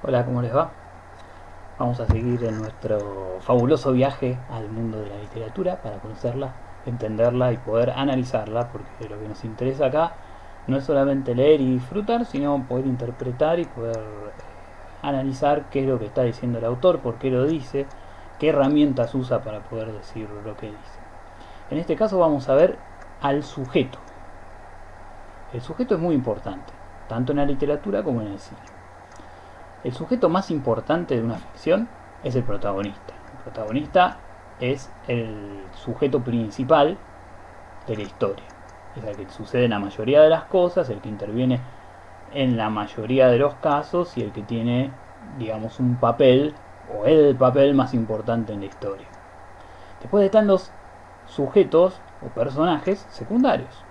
Hola, ¿cómo les va? Vamos a seguir en nuestro fabuloso viaje al mundo de la literatura para conocerla, entenderla y poder analizarla, porque lo que nos interesa acá no es solamente leer y disfrutar, sino poder interpretar y poder analizar qué es lo que está diciendo el autor, por qué lo dice, qué herramientas usa para poder decir lo que dice. En este caso vamos a ver al sujeto. El sujeto es muy importante, tanto en la literatura como en el cine. El sujeto más importante de una ficción es el protagonista. El protagonista es el sujeto principal de la historia. Es el que sucede en la mayoría de las cosas, el que interviene en la mayoría de los casos y el que tiene, digamos, un papel o el papel más importante en la historia. Después están los sujetos o personajes secundarios.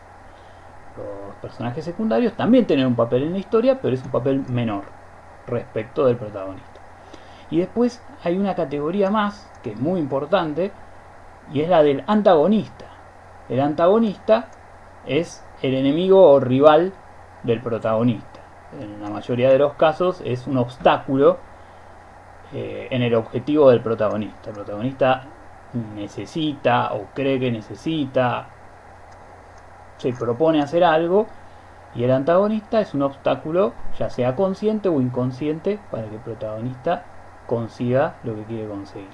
Los personajes secundarios también tienen un papel en la historia, pero es un papel menor respecto del protagonista. Y después hay una categoría más que es muy importante y es la del antagonista. El antagonista es el enemigo o rival del protagonista. En la mayoría de los casos es un obstáculo en el objetivo del protagonista. El protagonista necesita o cree que necesita, se propone hacer algo y el antagonista es un obstáculo, ya sea consciente o inconsciente, para que el protagonista consiga lo que quiere conseguir.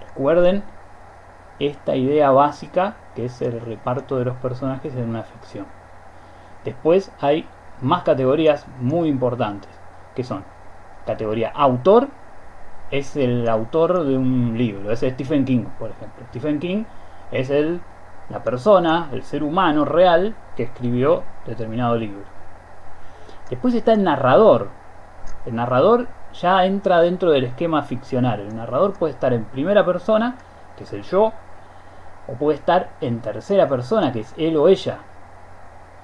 Recuerden esta idea básica que es el reparto de los personajes en una ficción. Después hay más categorías muy importantes, que son categoría autor, es el autor de un libro, es Stephen King, por ejemplo. Stephen King es la persona, el ser humano real que escribió determinado libro. Después está el narrador. El narrador ya entra dentro del esquema ficcional. El narrador puede estar en primera persona, que es el yo, o puede estar en tercera persona, que es él o ella.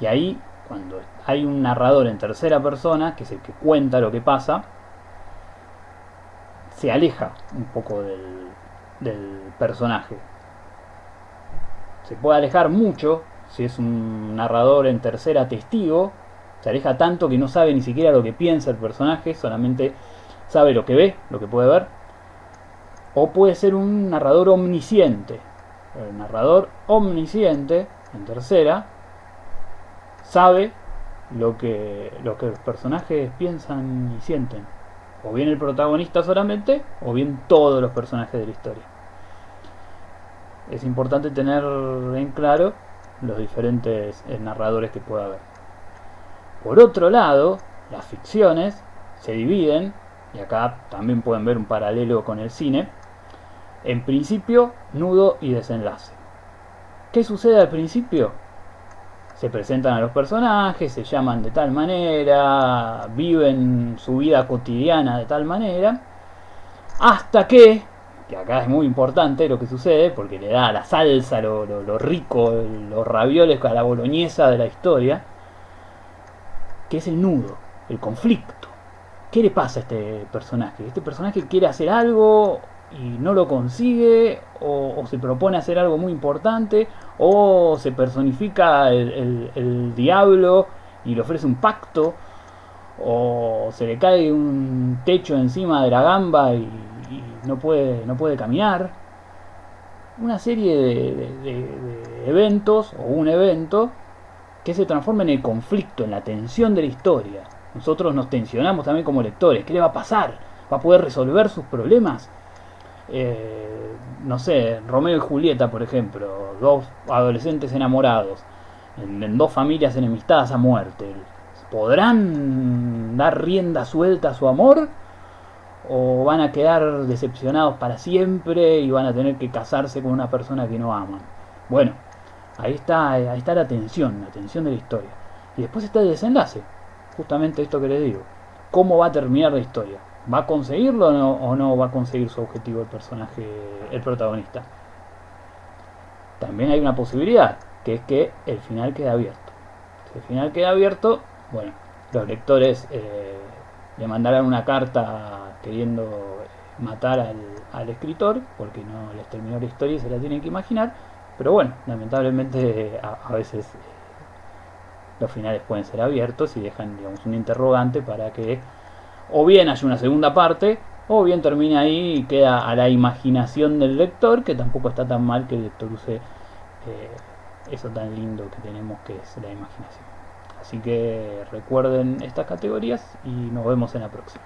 Y ahí, cuando hay un narrador en tercera persona, que es el que cuenta lo que pasa, se aleja un poco del personaje. Se puede alejar mucho si es un narrador en tercera testigo. Se aleja tanto que no sabe ni siquiera lo que piensa el personaje, solamente sabe lo que ve, lo que puede ver. O puede ser un narrador omnisciente. El narrador omnisciente, en tercera, sabe lo que los personajes piensan y sienten. O bien el protagonista solamente, o bien todos los personajes de la historia. Es importante tener en claro los diferentes narradores que pueda haber. Por otro lado, las ficciones se dividen, y acá también pueden ver un paralelo con el cine, en principio, nudo y desenlace. ¿Qué sucede al principio? Se presentan a los personajes, se llaman de tal manera, viven su vida cotidiana de tal manera, hasta que acá es muy importante lo que sucede, porque le da la salsa, lo rico, los ravioles a la boloñesa de la historia, que es el nudo, el conflicto. ¿Qué le pasa a este personaje? Este personaje quiere hacer algo y no lo consigue, o se propone hacer algo muy importante, o se personifica el diablo y le ofrece un pacto, o se le cae un techo encima de la gamba y no puede caminar. Una serie de eventos o un evento que se transforma en el conflicto, en la tensión de la historia. Nosotros nos tensionamos también como lectores. ¿Qué le va a pasar? ¿Va a poder resolver sus problemas? No sé, Romeo y Julieta, por ejemplo, dos adolescentes enamorados, en dos familias enemistadas a muerte. ¿Podrán dar rienda suelta a su amor? ¿O van a quedar decepcionados para siempre y van a tener que casarse con una persona que no aman? Bueno, ahí está la tensión de la historia. Y después está el desenlace, justamente esto que les digo. ¿Cómo va a terminar la historia? ¿Va a conseguirlo o no va a conseguir su objetivo el personaje, el protagonista? También hay una posibilidad, que es que el final quede abierto. Si el final queda abierto, bueno, los lectores le mandarán una carta queriendo matar al escritor, porque no les terminó la historia y se la tienen que imaginar. Pero bueno, lamentablemente a veces los finales pueden ser abiertos y dejan, digamos, un interrogante para que o bien hay una segunda parte, o bien termina ahí y queda a la imaginación del lector, que tampoco está tan mal que el lector use eso tan lindo que tenemos que es la imaginación. Así que recuerden estas categorías y nos vemos en la próxima.